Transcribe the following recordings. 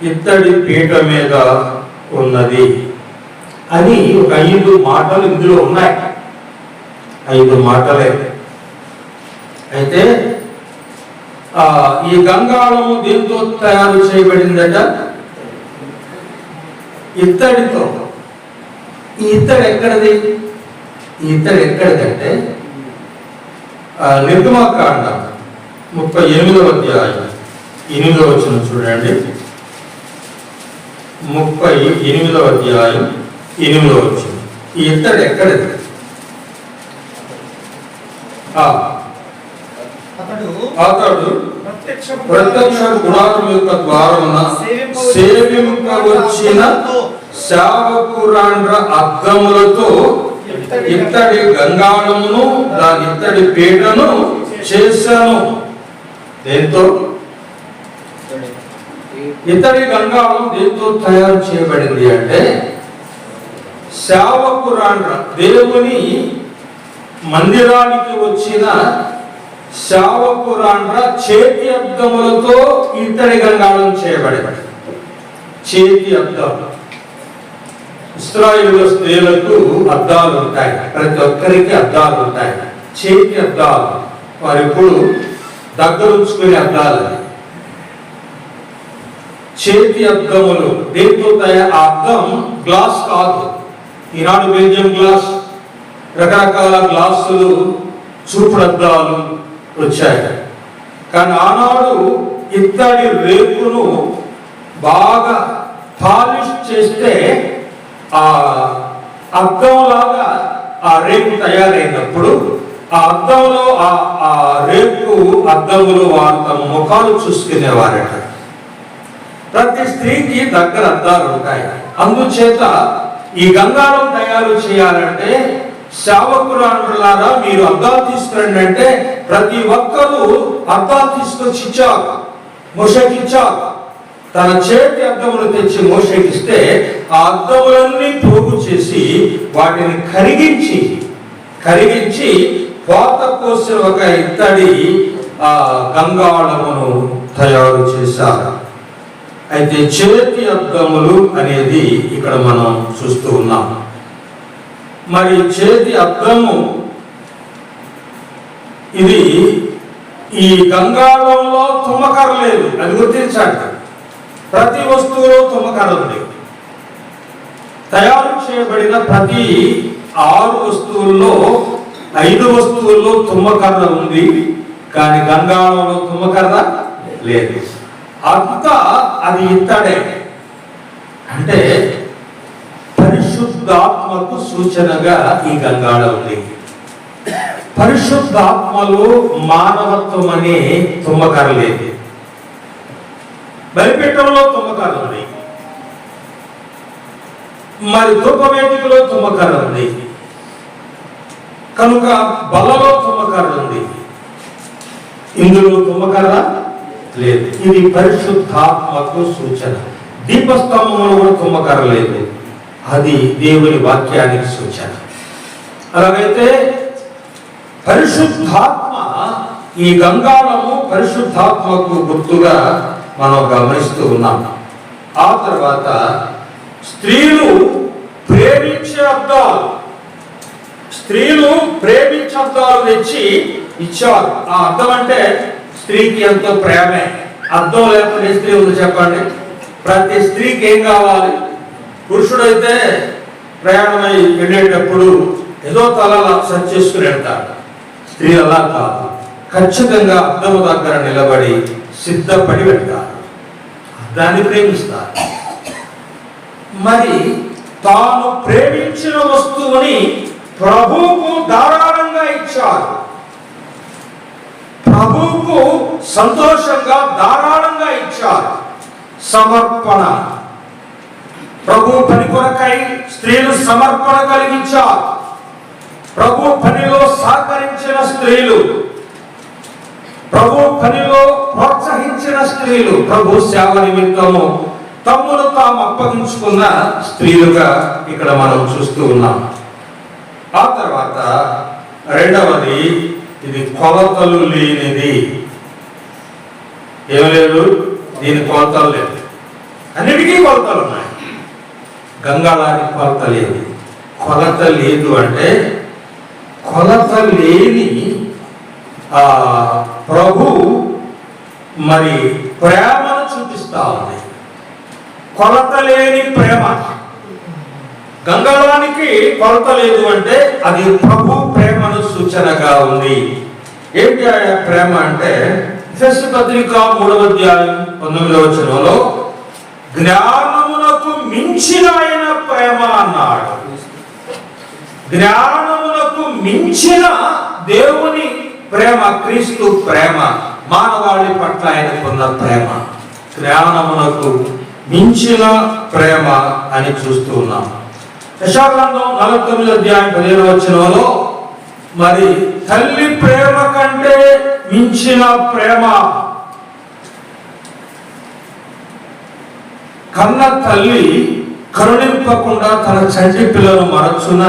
ఇత్తడి పీట మీద ఉన్నది అని ఒక 5 మాటలు ఇందులో ఉన్నాయి. 5 మాటలే. అయితే ఈ గంగాళము దీంతో తయారు చేయబడిందట, ఇత్తడితో. ఈ ఇత్తడి ఎక్కడిది? ఈ ఇత్తడి ఎక్కడిదంటే నిర్గమకాండం 38వ అధ్యాయం 8వ వచనం చూడండి. 38వ అధ్యాయం 8వ వచనం. ఈ ఇత్తడి ఎక్కడిది? అతడు ప్రత్యక్ష గుడారం యొక్క ద్వారమున సేవింపవచ్చిన శావకురాండ్ర అద్దములతో ఇత్తడి గంగాళమును దాని ఇత్తడి పీటను చేశాను. దేంతో? ఇత్తడి గంగాళం దేంతో తయారు చేయబడింది అంటే శావకురాండ్ర, దేవుని మందిరానికి వచ్చిన శావకురాండ్ర చేతి అద్దములతో ఇత్తడి గంగాళం చేయబడింది. చేతి అద్దం. ఇశ్రాయేలు స్త్రీలకు అద్దాలు ఉంటాయి, ప్రతి ఒక్కరికి అద్దాలు ఉంటాయి, చేతి అద్దాలు. వారు ఇప్పుడు దగ్గరుంచుకునే అద్దాలు. చేతి అద్దములు దేంతో తయారు? అద్దం గ్లాస్ కాదు. ఈనాడు బెల్జియం గ్లాస్, రకరకాల గ్లాసులు, చూపుడు అద్దాలు వచ్చాయి. కానీ ఆనాడు ఇత్తడి రేకును బాగా పాలిష్ చేస్తే ఆ అద్దంలాగా ఆ రేకు తయారైనప్పుడు ఆ అద్దంలో ఆ రేకు అద్దములు వారు తమ ముఖాలు చూసుకునేవారట. ప్రతి స్త్రీకి దగ్గర అద్దాలు ఉంటాయి. అందుచేత ఈ గంగాళం తయారు చేయాలంటే శావకురాండ్రులారా మీరు అద్దాలు తీసుకురండి అంటే ప్రతి ఒక్కరూ అద్దాలు తీసుకొచ్చి ఇచ్చారు. మోషేకి ఇచ్చారు. తన చేతి అద్దములు తెచ్చి మోషేకిస్తే ఆ అద్దములన్నీ పోగు చేసి వాటిని కరిగించి కోత కోసిన ఒక ఇత్తడి గంగాళమును తయారు చేశారు. అయితే చేతి అద్దములు అనేది ఇక్కడ మనం చూస్తూ ఉన్నాం. మరి చేతి అద్దము ఇది ఈ గంగాళంలో తుమ్మకర లేదు, అది గుర్తించండి. ప్రతి వస్తువులో తుమ్మకర ఉంది. తయారు చేయబడిన ప్రతి 6 వస్తువుల్లో 5 వస్తువుల్లో తుమ్మకర్ర ఉంది, కానీ గంగాళంలో తుమ్మకర్ర లేదు. అంతా అది ఇత్తడే. అంటే పరిశుద్ధాత్మకు సూచనగా ఈ గంగాళం ఉంది. పరిశుద్ధాత్మలో మానవత్వం అనే తుమ్మకర్ర లేదు. బలిపీఠంలో తుమ్మకర్ర ఉంది, మరి ధూపవేదికలో తుమ్మకర్ర ఉంది, కనుక బలలో తుమ్మకర్ర ఉంది, ఇందులో తుమ్మకర్ర లేదు. ఇది పరిశుద్ధాత్మకు సూచన. దీపస్తంభంలో కూడా తుమ్మకర్ర లేదు, అది దేవుని వాక్యానికి సూచన. అలాగైతే పరిశుద్ధాత్మ, ఈ గంగాళము పరిశుద్ధాత్మకు గుర్తుగా మనం గమనిస్తూ ఉన్నాం. ఆ తర్వాత స్త్రీలు ప్రేమించే అద్దాలు తెచ్చి ఇచ్చారు. ఆ అద్దం అంటే స్త్రీకి ఎంతో ప్రేమే. అద్దం లేకపోతే స్త్రీ ఉంది చెప్పండి? ప్రతి స్త్రీకి ఏం కావాలి? పురుషుడైతే ప్రయాణమై వెళ్ళేటప్పుడు ఏదో తలలా సెట్ చేసుకుని వెళ్తాడు. స్త్రీ అలా కాదు, ఖచ్చితంగా అద్దము దగ్గర నిలబడి సిద్ధపడి వెళ్తారు, దాన్ని ప్రేమిస్తారు. మరి తాను ప్రేమించిన వస్తువుని ప్రభువుకు ధారాళంగా ఇచ్చారు. ప్రభువుకు సంతోషంగా ధారాళంగా ఇచ్చారు. సమర్పణ. ప్రభు పని కొరకై స్త్రీలు సమర్పణ కలిగించారు. ప్రభు పనిలో సహకరించిన స్త్రీలు, ప్రభు పనిలో ప్రోత్సహించిన స్త్రీలు, ప్రభు సేవ నిమిత్తము తమ్మును తాము అప్పగించుకున్న స్త్రీలుగా ఇక్కడ మనం చూస్తూ ఉన్నాం. ఆ తర్వాత రెండవది, ఇది కొలతలు లేనిది. ఏం లేదు, దీని కొలతలు లేదు. అన్నిటికీ కొలతలు ఉన్నాయి. గంగాళానికి కొలత లేదు. కొలత లేదు అంటే కొలత లేని ప్రభు మరి ప్రేమను చూపిస్తా ఉంది. కొలత లేని ప్రేమ. గంగాళానికి కొలత లేదు అంటే అది ప్రభు ప్రేమను సూచనగా ఉంది. ఏంటి ఆ ప్రేమ అంటే ఎఫెసీ పత్రిక 3వ అధ్యాయం 19వ వచనంలో జ్ఞానమునకు మించిన ఆయన ప్రేమ అన్నాడు. జ్ఞానమునకు మించిన దేవుని ప్రేమ, క్రీస్తు ప్రేమ, మానవాళి పట్ల ఆయనకున్న ప్రేమ, జ్ఞానమునకు మించిన ప్రేమ అని చూస్తూ ఉన్నాం. యెషయాగ్రంథం 49వ అధ్యాయం 15వ వచనంలో మరి తల్లి ప్రేమ కంటే మించిన ప్రేమ, కన్న తల్లి కరుణింపకుండా తన చంటి పిల్లలను మరచున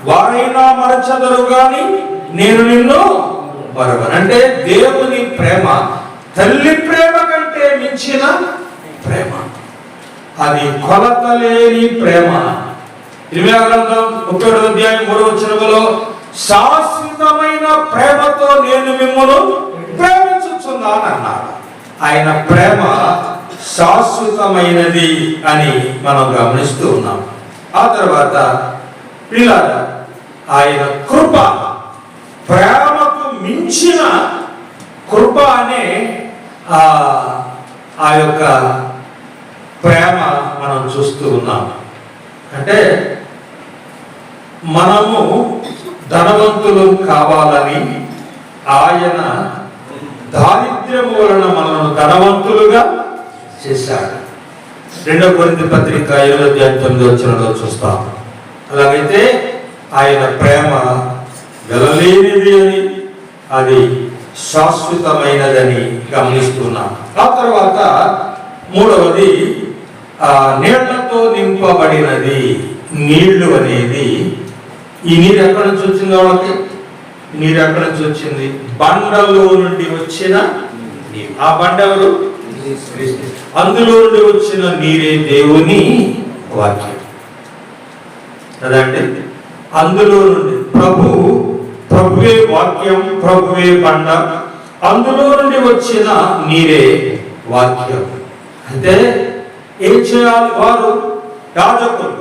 వారైనా మరచదరు గాని నేను నిన్ను మరవను. అంటే దేవుని ప్రేమ తల్లి ప్రేమ కంటే మించిన ప్రేమ, అది కొలత లేని ప్రేమ. ఇర్మీయా గ్రంథం 37వ అధ్యాయం 3వ వచనంలో శాశ్వతమైన ప్రేమతో నేను మిమ్మల్ని ప్రేమించుచున్నాను అన్నాడు. ఆయన ప్రేమ శాశ్వతమైనది అని మనం గమనిస్తూ ఉన్నాం. ఆ తర్వాత పిల్లలు ఆయన కృప, ప్రేమకు మించిన కృప అనే ఆ యొక్క ప్రేమ మనం చూస్తూ ఉన్నాం. అంటే మనము ధనవంతులు కావాలని ఆయన దారిద్ర్యం వలన మనల్ని ధనవంతులుగా చేశాడు. 2వ కొరింథీ పత్రిక 7వ అధ్యాయం 9వ వచనంలో చూస్తాం. అలాగైతే ఆయన ప్రేమ వెలలేనిది అని, అది శాశ్వతమైనదని గమనిస్తున్నాం. ఆ తర్వాత 3వది నీళ్లతో నింపబడినది. నీళ్లు అనేది, ఈ నీరు ఎక్కడి నుంచి వచ్చింది? వాళ్ళకి నీరు ఎక్కడి నుంచి వచ్చింది? బండలో నుండి వచ్చిన నీరు. ఆ బండ ఎవరు? అందులో నుండి వచ్చిన నీరే దేవుని వాక్యం కదండి. అందులో నుండి ప్రభువే వాక్యం, ప్రభువే బండ, అందులో నుండి వచ్చిన నీరే వాక్యం. అంటే ఏం చేయాలి? వారు యాజకులు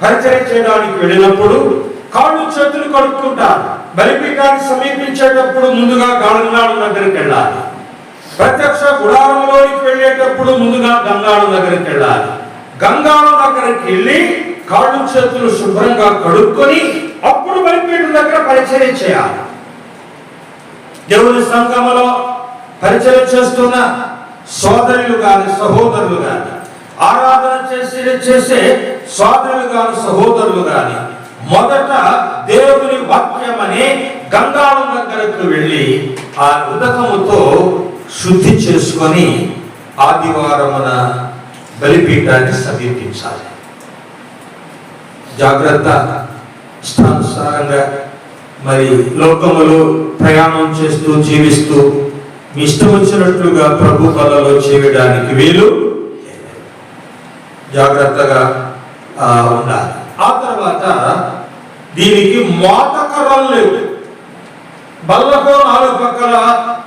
పరిచయం చేయడానికి వెళ్ళినప్పుడు కాళ్ళు చేతులు కడుక్కుంటారు. బలిపీఠాన్ని సమీపించేటప్పుడు ముందుగా గంగాళం దగ్గరికి వెళ్ళాలి. ప్రత్యక్ష గుడారంలోనికి వెళ్ళేటప్పుడు ముందుగా గంగాళం దగ్గరికి వెళ్ళాలి. గంగాళం దగ్గరికి వెళ్ళి కాళ్ళు చేతులు శుభ్రంగా కడుక్కొని అప్పుడు బలిపీఠం దగ్గర పరిచయం చేయాలి. దేవుని సంఘములో పరిచయం చేస్తున్న సోదరులు గాని సహోదరులు గాని, ఆరాధన చేసే సోదరులు గాని సహోదరులు గాని మొదట దేవుని వాక్యం అనే గంగాళం దగ్గరకు వెళ్ళి ఆ ఉదకముతో శుద్ధి చేసుకొని ఆదివారమున బలిపీఠాన్ని సమీపించాలి. జాగ్రత్త. ఇష్టానుసారంగా మరి లోకములో ప్రయాణం చేస్తూ జీవిస్తూ మీ ఇష్టం వచ్చినట్లుగా ప్రభు పనులలో చేయడానికి వీలు. జాగ్రత్తగా ఉండాలి. ఆ తర్వాత దీనికి మోతకర్రలు లేవు. బల్లకు 4 పక్కల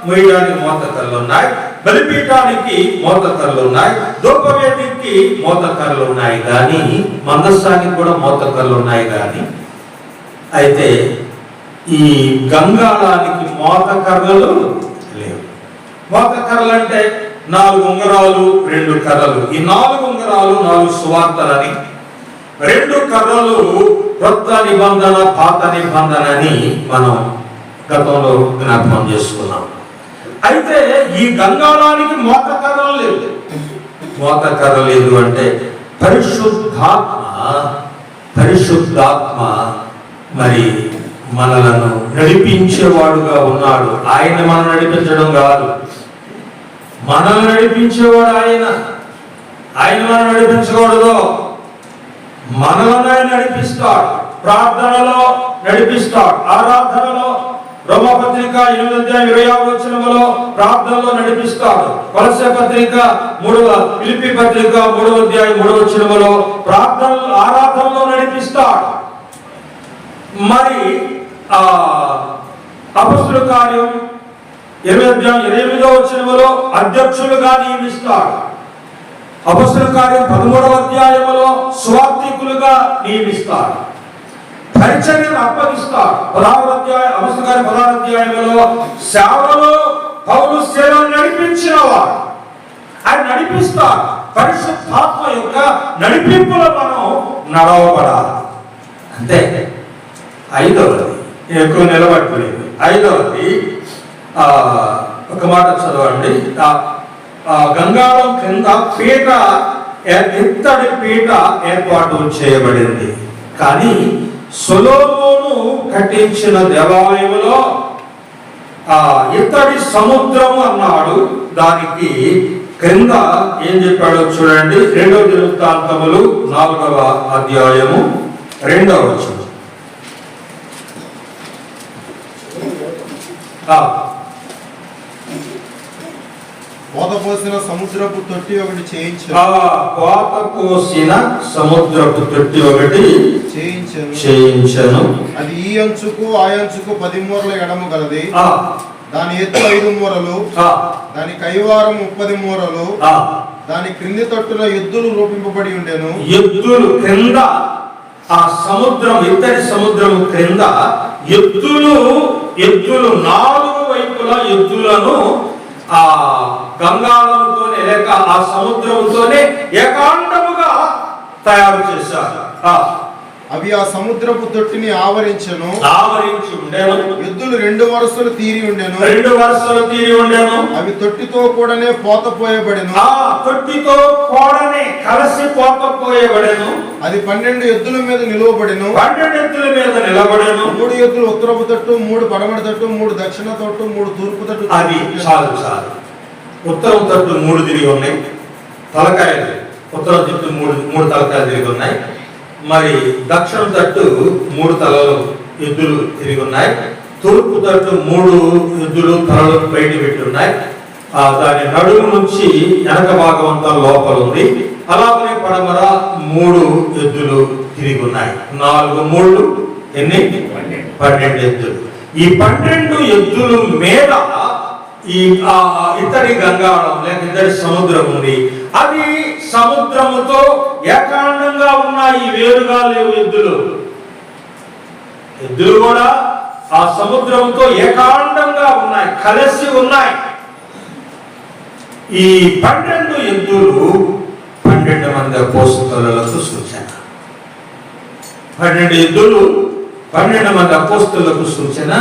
మొయ్యడానికి మోతకర్రలు ఉన్నాయి, బలిపీఠానికి మోతకర్రలు ఉన్నాయి, ధూపవేదికి మోతకర్రలు ఉన్నాయి, కానీ మందస్సానికి కూడా మోతకర్రలు ఉన్నాయి. కానీ అయితే ఈ గంగాళానికి మోతకర్రలు లేవు. మోతకర్రలు అంటే 4 ఉంగరాలు 2 కర్రలు. ఈ 4 ఉంగరాలు 4 సువార్తలని, 2 కర్రలు కొత్త నిబంధన పాత నిబంధన అని మనం గతంలో జ్ఞాపకం చేసుకున్నాం. అయితే ఈ గంగాళానికి మోతకర్రలు లేవు. మోతకర్ర లేదు అంటే పరిశుద్ధాత్మ మరి మనలను నడిపించేవాడుగా ఉన్నాడు. ఆయన మనం నడిపించడం కాదు, మనల్ని నడిపించేవాడు ఆయన మనం నడిపించకూడదు. మనల్ని నడిపిస్తాడు, ప్రార్థనలో నడిపిస్తాడు, ఆరాధనలో రోమాపత్రిక 8:26 ప్రార్థనలో నడిపిస్తాడు. కొలస్సే పత్రిక 3 ఫిలిప్పీ పత్రిక 3:3 ప్రార్థన ఆరాధనలో నడిపిస్తాడు. మరి అపొస్తలుల కార్యం 8:28 అధ్యక్షులుగా నియమిస్తాడు. అపొస్తలుల కార్యం 13 సువార్థికులుగా నియమిస్తాడు. పరిచర్యను అప్పగిస్తాడు. 16 అధ్యాయంలో సేవలో పౌలు సేవను నడిపించిన వాడు. ఆయన నడిపిస్తాడు. పరిశుద్ధాత్మ యొక్క నడిపింపులో మనం నడవబడాలి. అంతే. ఐదవది ఎక్కువ నిలబడలేదు. ఐదవది ఒక మాట చదవండి. గంగాళం కింద పీట, ఇత్తడి పీట ఏర్పాటు చేయబడింది. కానీ సొలొమోను కట్టించిన దేవాలయంలో ఇత్తడి సముద్రము అన్నాడు. దానికి క్రింద ఏం చెప్పాడో చూడండి. 2వ దినవృత్తాంతములు 4వ అధ్యాయము 2వ వచనం. కోత పోసిన సముద్రపు తొట్టి ఒకటి చేయించాను. కోత కోసిన సముద్రపు తొట్టి ఒకటి చేయించను. అది ఈ అంచుకు ఆ అంచుకు 10 మూరల ఎడము గలది. దాని ఎత్తు 5 మూరలు, దాని కైవారం 30 మూరలు. దాని క్రింది తట్టున ఎద్దులు రూపింపబడి ఉండెను. ఎద్దులు క్రింద, ఆ సముద్రం, ఇత్తడి సముద్రము క్రింద ఎద్దులు 4 వైపులా ఎద్దులను ఆ గంగాళంతోనే లేక ఆ సముద్రంతోనే ఏకాంతముగా తయారు చేశారు. అవి ఆ సముద్రపు తొట్టిని ఆవరించి ఉండేను. ఎద్దులు 2 వరుసలు తీరి ఉండెను. అవి తొట్టితో కూడానే పోతపోయబడెను. తొట్టితో కూడానే కలిసి పోతపోయబడెను. అది 12 ఎద్దుల మీద నిలవబడెను. 3 ఎద్దులు ఉత్తరపు తట్టు, 3 పడమటి తట్టు, 3 దక్షిణ తట్టు, 3 తూర్పు తట్టు. అది చాలు. ఉత్తరం తట్టు 3 తిరిగి ఉన్నాయి. తలకాయలు ఉత్తరం తట్టు 3 తలకాయలు తిరిగి ఉన్నాయి. మరి దక్షిణ తట్టు 3 తలలు ఎద్దులు తిరిగి ఉన్నాయి. తూర్పు తట్టు 3 ఎద్దులు తలలు బయట పెట్టి ఉన్నాయి. దాని నడుము నుంచి వెనక భాగం అంతా లోపల ఉంది. అలాగే పడమర 3 ఎద్దులు తిరిగి ఉన్నాయి. 4 3 ఎన్ని? 12 ఎద్దులు. ఈ 12 ఎద్దుల మీద ఈ ఇత్తడి గంగాళం లేక ఇత్తడి సముద్రం ఉంది. అది సముద్రముతో ఏకాండంగా ఉన్నాయి. వేరుగా లేవు ఎద్దులు కూడా ఆ సముద్రంతో ఏకాండంగా ఉన్నాయి, కలిసి ఉన్నాయి. ఈ 12 ఎద్దులు 12 మంది అపోస్తలులకు సూచన. 12 ఎద్దులు 12 మంది అపోస్తలులకు సూచన.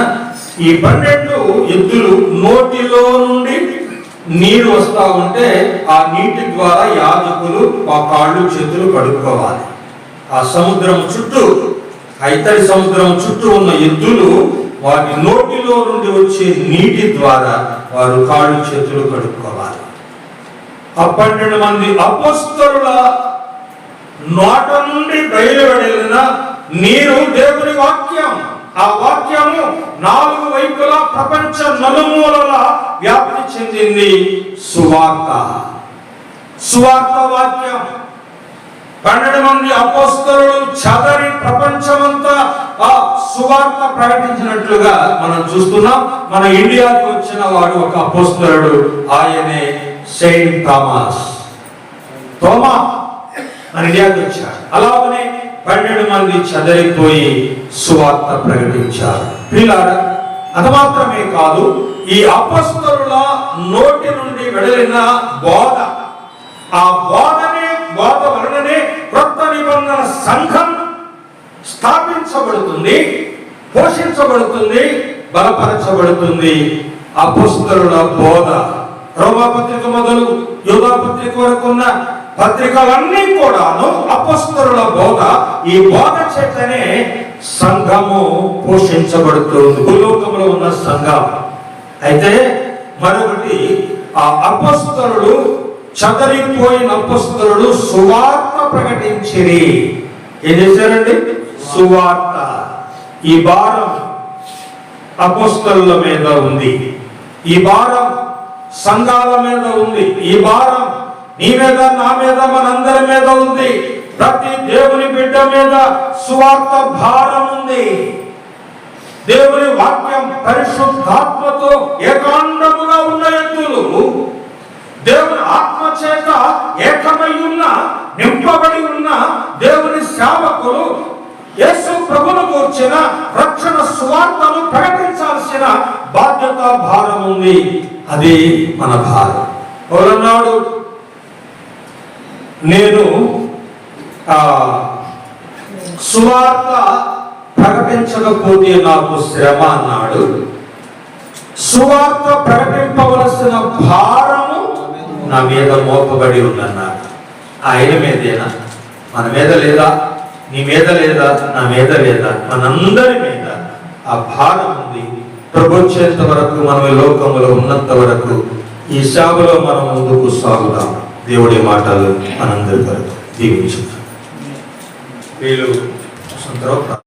ఈ 12 ఎద్దులు నోటిలో నుండి నీరు వస్తా ఉంటే ఆ నీటి ద్వారా యాజకులు ఆ కాళ్ళు చేతులు కడుక్కోవాలి. ఆ సముద్రం చుట్టూ, ఆ ఇత్తడి సముద్రం చుట్టూ ఉన్న ఎద్దులు వాటి నోటిలో నుండి వచ్చే నీటి ద్వారా వారు కాళ్ళు చేతులు కడుక్కోవాలి. ఆ 12 మంది అపోస్తలుల నోట నుండి బయలువెళ్ళిన నీరు దేవుని వాక్యం. ఆ వాక్యము 4 వైపులా ప్రపంచ నలుమూలల వ్యాప్తి చెందింది. సువార్త వాక్యం. 12 మంది అపోస్తలులు చదరి ప్రపంచమంతా ఆ సువార్త ప్రకటించినట్లుగా మనం చూస్తున్నాం. మన ఇండియాకి వచ్చిన వాడు ఒక అపోస్తలుడు. ఆయనే సెయింట్ తోమా మన ఇండియాకి వచ్చాడు. అలాగనే 12 మంది చదరిపోయి సువార్త ప్రకటించారు. పిల్లారా, అది మాత్రమే కాదు, ఈ అపోస్తలుల నోటి నుండి వెడలిన బోధ, ఆ బోధ వలననే క్రొత్త నిబంధన సంఘం స్థాపించబడుతుంది, పోషించబడుతుంది, బలపరచబడుతుంది. అపోస్తలుల బోధ, రోమాపత్రిక మొదలు యూదా పత్రిక వరకు ఉన్న పత్రికలన్నీ కూడాను అపోస్తలుల బోధ. ఈ బోధ చేతనే సంఘము పోషించబడుతుంది, భూలోకంలో ఉన్న సంఘం. అయితే మరొకటి, ఆ అపోస్తలులు, చదరిపోయిన అపోస్తలులు సువార్త ప్రకటించిరి. ఏం చేశారండి? సువార్త. ఈ భారం అపోస్తలుల మీద ఉంది, ఈ భారం సంఘాల మీద ఉంది, ఈ భారం నీ మీద నా మీద మనందరి మీద ఉంది. ప్రతి దేవుని బిడ్డ మీద సువార్త భారం ఉంది. దేవుని వాక్యం పరిశుద్ధాత్మతో ఏకాండముగా ఉన్న ఎత్తులు, దేవుని ఆత్మ చేత ఏకమై ఉన్న నింపబడి ఉన్న దేవుని సేవకులు యేసు ప్రభువును గూర్చిన రక్షణ సువార్తను ప్రకటించాల్సిన బాధ్యత భారం ఉంది. అది మన భారం. ఎవరన్నాడు, నేను సువార్త ప్రకటించకపోతే నాకు శ్రమ అన్నాడు. సువార్త ప్రకటింపవలసిన భారము నా మీద మోపబడి ఉందన్నాడు. ఆయన మీదేనా? మన మీద లేదా? నీ మీద లేదా? నా మీద లేదా? మనందరి మీద ఆ భారం ఉంది. ప్రభు వచ్చేంత వరకు, మనం ఈ లోకంలో ఉన్నంత వరకు ఈ సేవలో మనం ముందుకు సాగుదాం. దేవుడి మాటలు మనందరి వరకు దీవించుదాం. వీళ్ళు